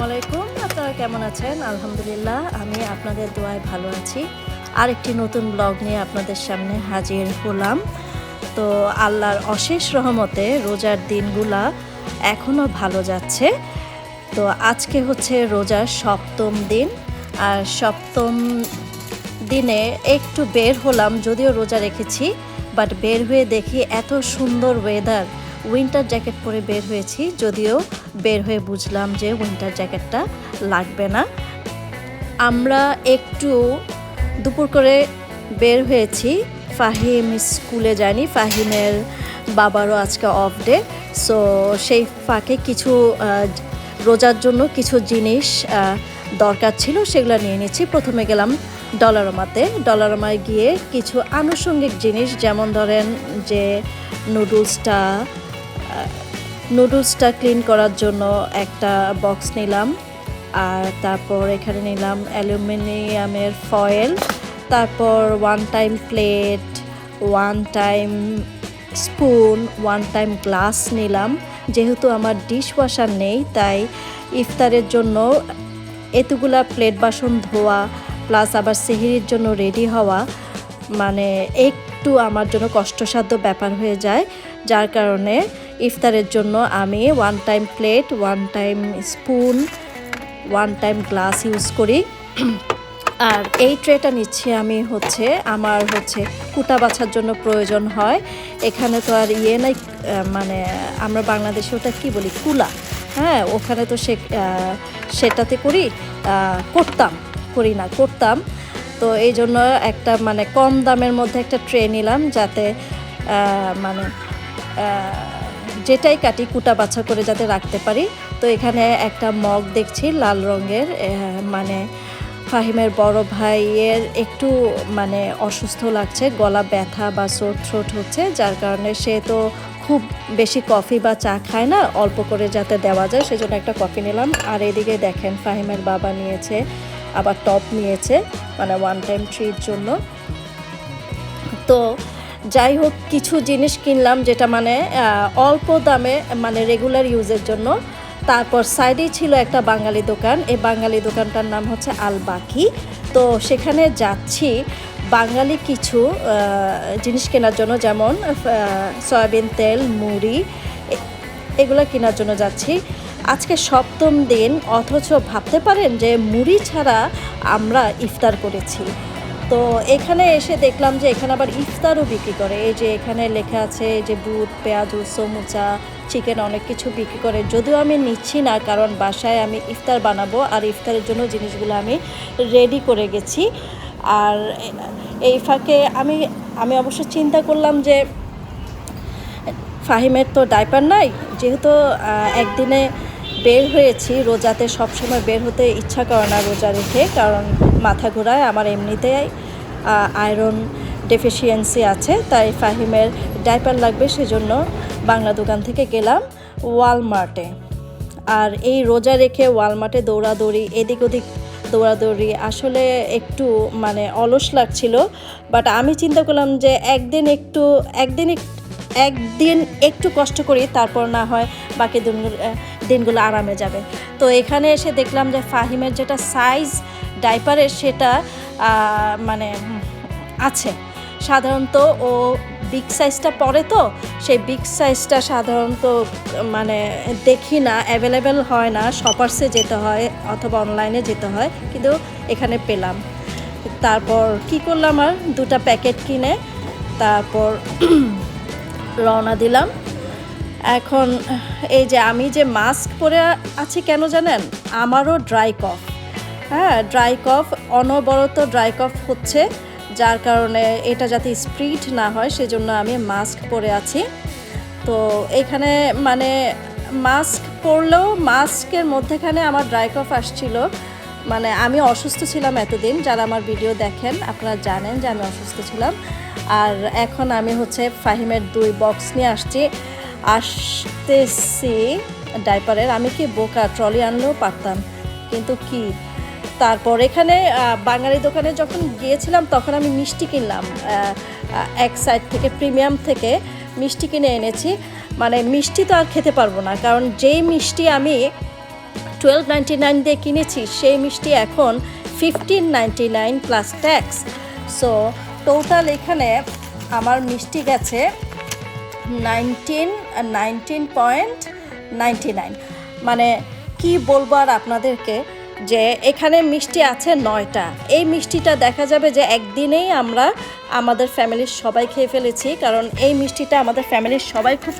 আসসালামু আলাইকুম। আপনারা কেমন আছেন? আলহামদুলিল্লাহ আমি আপনাদের দোয়ায় ভালো আছি। আরেকটি নতুন ব্লগ নিয়ে আপনাদের সামনে হাজির হলাম। তো আল্লাহর অশেষ রহমতে রোজার দিনগুলা এখনও ভালো যাচ্ছে। তো আজকে হচ্ছে রোজার সপ্তম দিন। আর সপ্তম দিনে একটু বের হলাম, যদিও রোজা রেখেছি, বাট বের হয়ে দেখি এত সুন্দর ওয়েদার। উইন্টার জ্যাকেট পরে বের হয়েছি, যদিও বের হয়ে বুঝলাম যে উইন্টার জ্যাকেটটা লাগবে না। আমরা একটু দুপুর করে বের হয়েছি, ফাহিম স্কুলে যায়নি, ফাহিমের বাবারও আজকে অফ ডে। সো সেই ফাঁকে কিছু রোজার জন্য কিছু জিনিস দরকার ছিল, সেগুলো নিয়ে নিচ্ছি। প্রথমে গেলাম ডলারমায় গিয়ে কিছু আনুষঙ্গিক জিনিস, যেমন ধরেন যে নুডলসটা ক্লিন করার জন্য একটা বক্স নিলাম, আর তারপর এখানে নিলাম অ্যালুমিনিয়ামের ফয়েল, তারপর one time plate, one time spoon, one time glass নিলাম। যেহেতু আমার ডিশ ওয়াশার নেই, তাই ইফতারের জন্য এতগুলা প্লেট বাসন ধোয়া প্লাস আবার সেহরির জন্য রেডি হওয়া মানে একটু আমার জন্য কষ্টসাধ্য ব্যাপার হয়ে যায়। যার কারণে ইফতারের জন্য আমি one time plate, one time spoon, one time glass use করি। আর এই ট্রেটা নিচ্ছি আমি আমার কুটা বাছার জন্য প্রয়োজন হয়। এখানে তো আর নাই, মানে আমরা বাংলাদেশে ওটা কি বলি, কুলা। হ্যাঁ, ওখানে তো সেটাতে করতাম। তো এই জন্য একটা মানে কম দামের মধ্যে একটা ট্রে নিলাম, যাতে যেটাই কাটি কুটা বাছা করে যাতে রাখতে পারি। তো এখানে একটা মগ দেখছি লাল রঙের, মানে ফাহিমের বড় ভাইয়ের একটু মানে অসুস্থ লাগছে, গলা ব্যথা বা সোর থ্রোট হচ্ছে, যার কারণে সে তো খুব বেশি কফি বা চা খায় না, অল্প করে যাতে দেওয়া যায় সেজন্য একটা কফি নিলাম। আর এদিকে দেখেন ফাহিমের বাবা নিয়েছে আবার টপ নিয়েছে, মানে ওয়ান টাইম ট্রির জন্য। তো যাই হোক, কিছু জিনিস কিনলাম যেটা মানে অল্প দামে, মানে রেগুলার ইউজের জন্য। তারপর সাইডেই ছিল একটা বাঙালি দোকান, এই বাঙালি দোকানটার নাম হচ্ছে আল বাকি। তো সেখানে যাচ্ছি বাঙালি কিছু জিনিস কেনার জন্য, যেমন সয়াবিন তেল, মুড়ি, এগুলো কেনার জন্য যাচ্ছি। আজকে সপ্তম দিন, অথচ ভাবতে পারেন যে মুড়ি ছাড়া আমরা ইফতার করেছি। তো এখানে এসে দেখলাম যে এখানে আবার ইফতারও বিক্রি করে। এই যে এখানে লেখা আছে যে বুট, পেঁয়াজ, সমুচা, চিকেন, অনেক কিছু বিক্রি করে। যদিও আমি নিচ্ছি না, কারণ বাসায় আমি ইফতার বানাবো, আর ইফতারের জন্য জিনিসগুলো আমি রেডি করে গেছি। আর এই ফাঁকে আমি অবশ্য চিন্তা করলাম যে ফাহিমের তো ডাইপার নাই, যেহেতু একদিনে বের হয়েছি, রোজাতে সবসময় বের হতে ইচ্ছা করে না রোজা রেখে, কারণ মাথা ঘোরায়, আমার এমনিতেই আয়রন ডেফিসিয়েন্সি আছে, তাই ফাহিমের ডাইপার লাগবে। সেজন্য বাংলা দোকান থেকে গেলাম ওয়ালমার্টে। আর এই রোজা রেখে ওয়ালমার্টে দৌড়াদৌড়ি, এদিক ওদিক দৌড়াদৌড়ি আসলে একটু মানে অলস লাগছিল। বাট আমি চিন্তা করলাম যে একদিন একটু কষ্ট করি, তারপর না হয় বাকি দিনগুলো আরামে যাবে। তো এখানে এসে দেখলাম যে ফাহিমের যেটা সাইজ ডাইপারের, সেটা মানে আছে। সাধারণত ও বিগ সাইজটা পরে, তো সেই বিগ সাইজটা সাধারণত মানে দেখি না, অ্যাভেলেবেল হয় না, শপার্সে যেতে হয় অথবা অনলাইনে যেতে হয়, কিন্তু এখানে পেলাম। তারপর কি করলাম, আর দুটা প্যাকেট কিনে তারপর রওনা দিলাম। এখন এই যে আমি যে মাস্ক পরে আছি কেন জানেন, আমারও ড্রাই কফ, অনবরত ড্রাই কফ হচ্ছে, যার কারণে এটা যাতে স্প্রিড না হয় সেজন্য আমি মাস্ক পরে আছি। তো এখানে মানে মাস্ক পরলেও মাস্কের মধ্যেখানে আমার ড্রাই কফ আসছিল। মানে আমি অসুস্থ ছিলাম এতদিন, যারা আমার ভিডিও দেখেন আপনারা জানেন যে আমি অসুস্থ ছিলাম। আর এখন আমি ফাহিমের 2 বক্স নিয়ে আসতেছি ডাইপারের। আমি কি বোকা, ট্রলি আনলেও পারতাম, কিন্তু কি। তারপর এখানে বাঙালি দোকানে যখন গিয়েছিলাম তখন আমি মিষ্টি কিনলাম, এক সাইড থেকে প্রিমিয়াম থেকে মিষ্টি কিনে এনেছি। মানে মিষ্টি তো আর খেতে পারবো না, কারণ যেই মিষ্টি আমি 12.99 দিয়ে কিনেছি সেই মিষ্টি এখন 15.99 প্লাস ট্যাক্স। সো টোটাল এখানে আমার মিষ্টি গেছে 19.99। মানে কি বলবো আর আপনাদেরকে, যে এখানে মিষ্টি আছে 9টা। এই মিষ্টিটা দেখা যাবে যে একদিনেই আমরা আমাদের ফ্যামিলির সবাই খেয়ে ফেলেছি, কারণ এই মিষ্টিটা আমাদের ফ্যামিলির সবাই খুব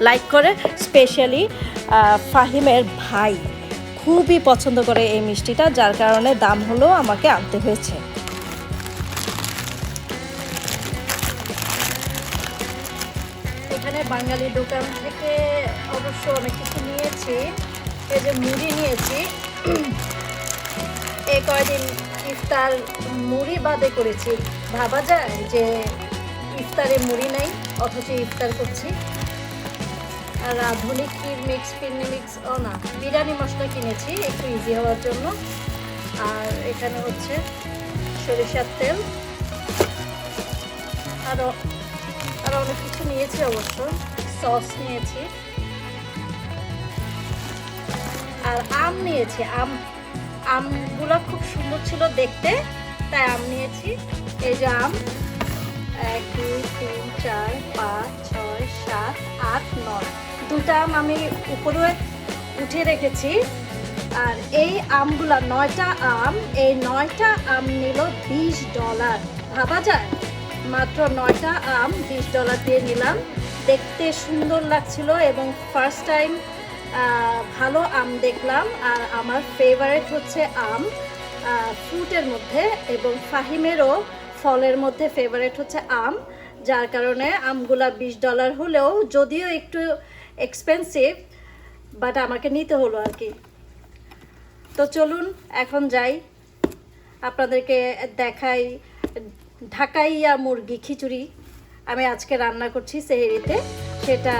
লাইক করে। স্পেশালি ফাহিমের ভাই খুবই পছন্দ করে এই মিষ্টিটা, যার কারণে দাম হলেও আমাকে আনতে হয়েছে। এখানে বাঙালি দোকান থেকে অবশ্য অনেক কিছু নিয়েছি। এই যে মুড়ি নিয়েছি, এই কয়দিন ইফতার মুড়ি বাদে করেছি। ভাবা যায় যে ইফতারে মুড়ি নেই অথচ ইফতার করছি। আর আধুনিক ক্ষীর মিক্স, পিন্নি মিক্স না, বিরিয়ানি মশলা কিনেছি একটু ইজি হওয়ার জন্য। আর এখানে হচ্ছে সরিষার তেল, আরও অনেক কিছু নিয়েছি অবশ্য। সস নিয়েছি আর আম নিয়েছি। আমগুলো খুব সুন্দর ছিল দেখতে, তাই আম নিয়েছি। এই যে আম 1 2 3 4 5 6 7 8 9, 2টা আম আমি উপরে উঠে রেখেছি। আর এই আমগুলা 9টা আম, এই 9টা আম নিল $20। ভাবা যায়, মাত্র 9টা আম $20 দিয়ে নিলাম। দেখতে সুন্দর লাগছিল এবং ফার্স্ট টাইম ভালো আম দেখলাম। আর আমার ফেভারিট হচ্ছে আম ফ্রুটের মধ্যে, এবং ফাহিমেরও ফলের মধ্যে ফেভারিট হচ্ছে আম, যার কারণে আমগুলা $20 হলেও যদিও একটু এক্সপেন্সিভ, বাট আমাকে নিতে হলো আর কি। তো চলুন এখন যাই, আপনাদেরকে দেখাই ঢাকাইয়া মুরগি খিচুড়ি আমি আজকে রান্না করছি সেহরিতে। সেটা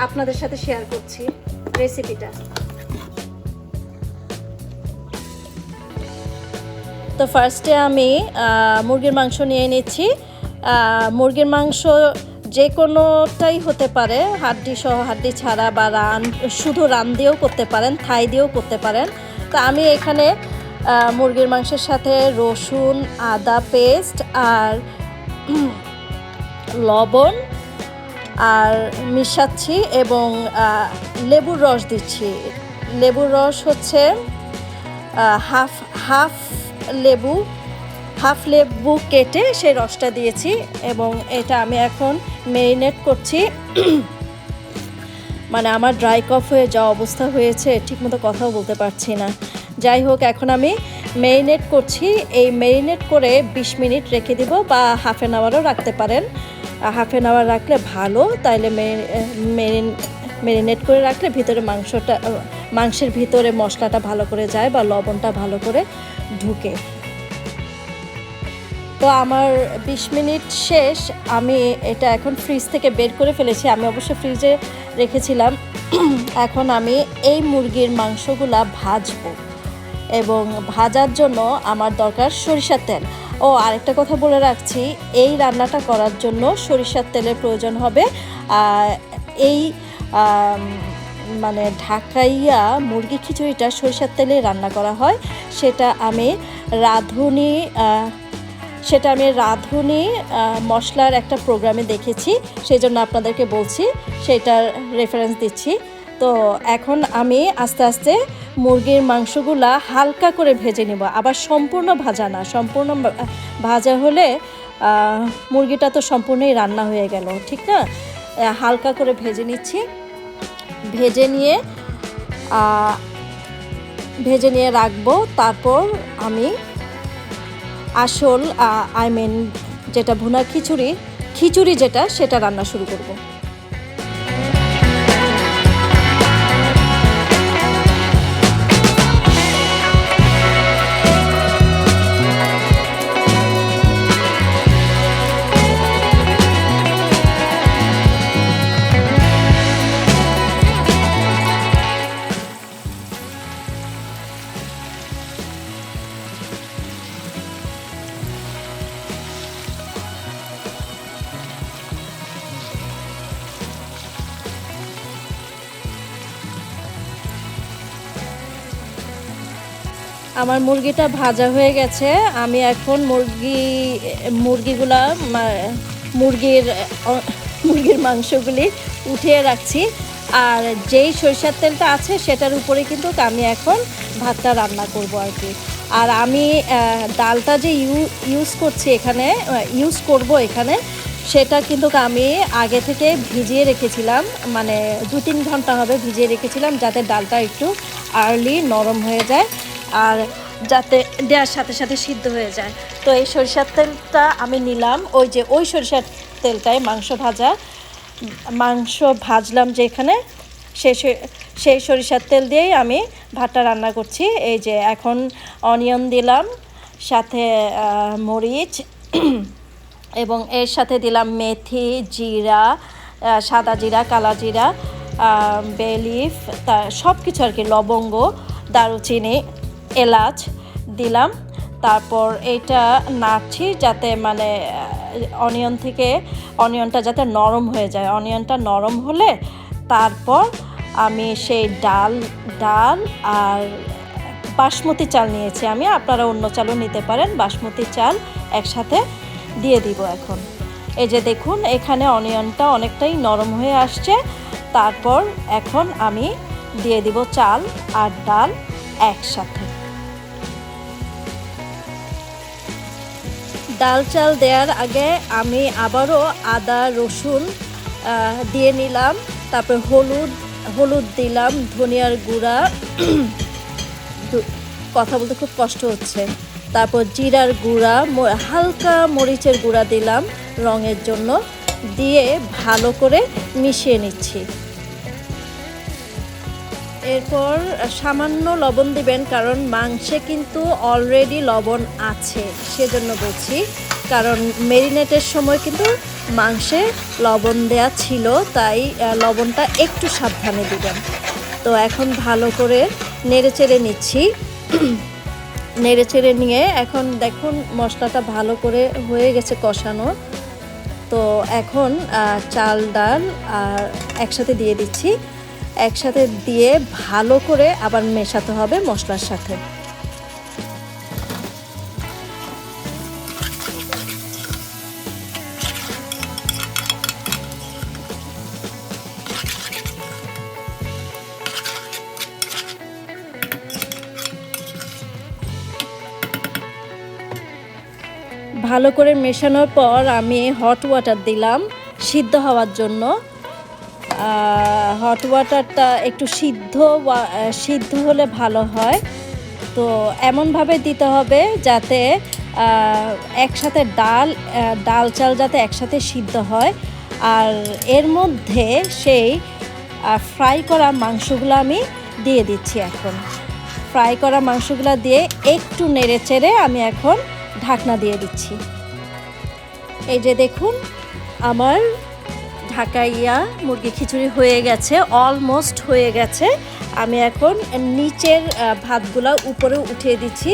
আপনাদের সাথে শেয়ার করছি রেসিপিটা। তো ফার্স্টে আমি মুরগির মাংস নিয়ে নিচ্ছি। মুরগির মাংস যে কোনোটাই হতে পারে, হাড্ডি সহ, হাড্ডি ছাড়া, বা শুধু রান দিয়েও করতে পারেন, থাই দিয়েও করতে পারেন। তো আমি এখানে মুরগির মাংসের সাথে রসুন, আদা পেস্ট আর লবণ আর মিশাচ্ছি এবং লেবুর রস দিচ্ছি। লেবুর রস হচ্ছে হাফ লেবু কেটে সেই রসটা দিয়েছি এবং এটা আমি এখন ম্যারিনেট করছি। মানে আমার ড্রাই কফ হয়ে যাওয়া অবস্থা হয়েছে, ঠিকমতো কথাও বলতে পারছি না। যাই হোক, এখন আমি ম্যারিনেট করছি। এই ম্যারিনেট করে 20 মিনিট রেখে দিব, বা হাফ অ্যান আওয়ারও রাখতে পারেন। হাফ অ্যান আওয়ার রাখলে ভালো, তাইলে ম্যারিনেট করে রাখলে ভিতরে মাংসের ভিতরে মশলাটা ভালো করে যায় বা লবণটা ভালো করে ঢুকে। তো আমার 20 মিনিট শেষ। আমি এটা এখন ফ্রিজ থেকে বের করে ফেলেছি। আমি অবশ্য ফ্রিজে রেখেছিলাম। এখন আমি এই মুরগির মাংসগুলা ভাজবো এবং ভাজার জন্য আমার দরকার সরিষার তেল। ও আরেকটা কথা বলে রাখছি, এই রান্নাটা করার জন্য সরিষার তেলের প্রয়োজন হবে। এই মানে ঢাকাইয়া মুরগি খিচুড়িটা সরিষার তেলে রান্না করা হয়। সেটা আমি রাঁধুনি মশলার একটা প্রোগ্রামে দেখেছি, সেই জন্য আপনাদেরকে বলছি, সেটার রেফারেন্স দিচ্ছি। তো এখন আমি আস্তে আস্তে মুরগির মাংসগুলা হালকা করে ভেজে নিব, আবার সম্পূর্ণ ভাজা না। সম্পূর্ণ ভাজা হলে মুরগিটা তো সম্পূর্ণই রান্না হয়ে গেল, ঠিক না? হালকা করে ভেজে নিচ্ছি। ভেজে নিয়ে রাখবো। তারপর আমি আসল যেটা ভুনা খিচুড়ি যেটা, সেটা রান্না শুরু করব। আমার মুরগিটা ভাজা হয়ে গেছে। আমি এখন মুরগির মাংসগুলি উঠিয়ে রাখছি। আর যেই সরিষার তেলটা আছে সেটার উপরে কিন্তু আমি এখন ভাতটা রান্না করব আর কি। আর আমি ডালটা যে ইউজ করব এখানে সেটা কিন্তু আমি আগে থেকে ভিজিয়ে রেখেছিলাম, মানে 2-3 ঘন্টা হবে ভিজিয়ে রেখেছিলাম, যাতে ডালটা একটু আর্লি নরম হয়ে যায় আর যাতে দেওয়ার সাথে সাথে সিদ্ধ হয়ে যায়। তো এই সরিষার তেলটা আমি নিলাম, ওই সরিষার তেলটায় মাংস ভাজলাম যে এখানে, সেই সরিষার তেল দিয়েই আমি ভাতটা রান্না করছি। এই যে এখন অনিয়ন দিলাম, সাথে মরিচ এবং এর সাথে দিলাম মেথি, জিরা, সাদা জিরা, কালা জিরা, বে লিফ, সব কিছু আর কি, লবঙ্গ, দারুচিনি, এলাচ দিলাম। তারপর এইটা নাড়ছি যাতে মানে অনিয়নটা যাতে নরম হয়ে যায়। অনিয়নটা নরম হলে তারপর আমি সেই ডাল আর বাসমতি চাল নিয়েছি আমি, আপনারা অন্য চালও নিতে পারেন। বাসমতি চাল একসাথে দিয়ে দিব এখন। এই যে দেখুন এখানে অনিয়নটা অনেকটাই নরম হয়ে আসছে। তারপর এখন আমি দিয়ে দিব চাল আর ডাল একসাথে। ডাল চাল দেওয়ার আগে আমি আবারও আদা রসুন দিয়ে নিলাম। তারপর হলুদ দিলাম, ধনিয়ার গুঁড়া, কথা বলতে খুব কষ্ট হচ্ছে, তারপর জিরার গুঁড়া, হালকা মরিচের গুঁড়া দিলাম রঙের জন্য, দিয়ে ভালো করে মিশিয়ে নিচ্ছি। এরপর সামান্য লবণ দিবেন, কারণ মাংসে কিন্তু অলরেডি লবণ আছে, সেজন্য বলছি, কারণ মেরিনেটের সময় কিন্তু মাংসে লবণ দেয়া ছিল, তাই লবণটা একটু সাবধানে দিবেন। তো এখন ভালো করে নেড়েচেড়ে নিচ্ছি। নেড়েচেড়ে নিয়ে এখন দেখুন মশলাটা ভালো করে হয়ে গেছে কষানো। তো এখন চাল ডাল আর একসাথে দিয়ে দিচ্ছি, একসাথে দিয়ে ভালো করে আবার মেশাতে হবে মশলার সাথে। ভালো করে মেশানোর পর আমি হট ওয়াটার দিলাম সিদ্ধ হওয়ার জন্য। হট ওয়াটারটা একটু সিদ্ধ হলে ভালো হয়। তো এমনভাবে দিতে হবে যাতে একসাথে ডাল চাল যাতে একসাথে সিদ্ধ হয়। আর এর মধ্যে সেই ফ্রাই করা মাংসগুলো আমি দিয়ে দিচ্ছি। এখন ফ্রাই করা মাংসগুলো দিয়ে একটু নেড়ে চেড়ে আমি এখন ঢাকনা দিয়ে দিচ্ছি। এই যে দেখুন আমার ঢাকাইয়া মুরগি খিচুড়ি হয়ে গেছে, অলমোস্ট হয়ে গেছে। আমি এখন নিচের ভাতগুলো উপরে উঠিয়ে দিচ্ছি,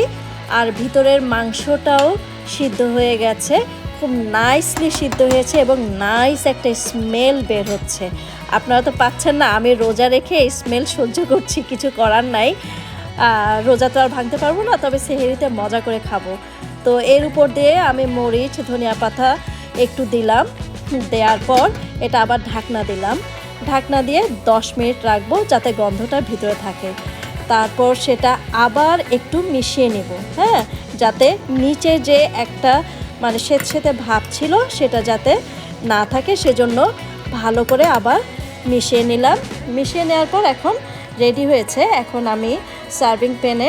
আর ভিতরের মাংসটাও সিদ্ধ হয়ে গেছে, খুব নাইসলি সিদ্ধ হয়েছে এবং নাইস একটা স্মেল বের হচ্ছে। আপনারা তো পাচ্ছেন না, আমি রোজা রেখে স্মেল সহ্য করছি, কিছু করার নাই, রোজা তো আর ভাঙতে পারবো না, তবে সেহরিতে মজা করে খাবো। তো এর উপর দিয়ে আমি মরিচ, ধনিয়া পাতা একটু দিলাম, দেওয়ার পর এটা আবার ঢাকনা দিলাম। ঢাকনা দিয়ে 10 মিনিট রাখবো যাতে গন্ধটা ভিতরে থাকে। তারপর সেটা আবার একটু মিশিয়ে নেব, হ্যাঁ, যাতে নিচে যে একটা মানে সেতে ভাব ছিল সেটা যাতে না থাকে, সেজন্য ভালো করে আবার মিশিয়ে নিলাম। মিশিয়ে নেওয়ার পর এখন রেডি হয়েছে। এখন আমি সার্ভিং প্যানে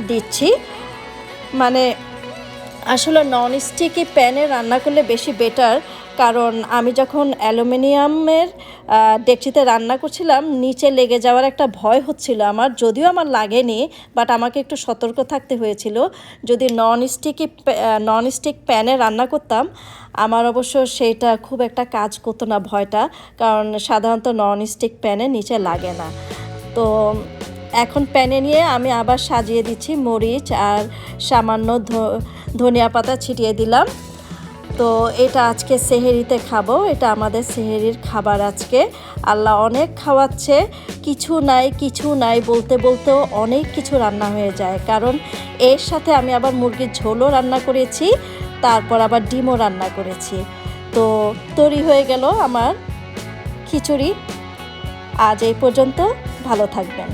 দিচ্ছি। মানে আসলে ননস্টিকি প্যানে রান্না করলে বেশি বেটার, কারণ আমি যখন অ্যালুমিনিয়ামের ডেকচিতে রান্না করছিলাম নিচে লেগে যাওয়ার একটা ভয় হচ্ছিল আমার, যদিও আমার লাগেনি, বাট আমাকে একটু সতর্ক থাকতে হয়েছিল। যদি ননস্টিক প্যানে রান্না করতাম আমার অবশ্য সেইটা খুব একটা কাজ করতো না ভয়টা, কারণ সাধারণত ননস্টিক প্যানে নিচে লাগে না। তো এখন প্যানে নিয়ে আমি আবার সাজিয়ে দিচ্ছি, মরিচ আর সামান্য ধনিয়া পাতা ছিটিয়ে দিলাম। তো এটা আজকে সেহেরিতে খাবো, এটা আমাদের সেহেরির খাবার আজকে। আল্লাহ অনেক খাওয়াচ্ছে, কিছু নাই বলতে বলতেও অনেক কিছু রান্না হয়ে যায়, কারণ এর সাথে আমি আবার মুরগির ঝোলও রান্না করেছি, তারপর আবার ডিমও রান্না করেছি। তো তৈরি হয়ে গেল আমার খিচুড়ি। আজ এই পর্যন্ত, ভালো থাকবেন।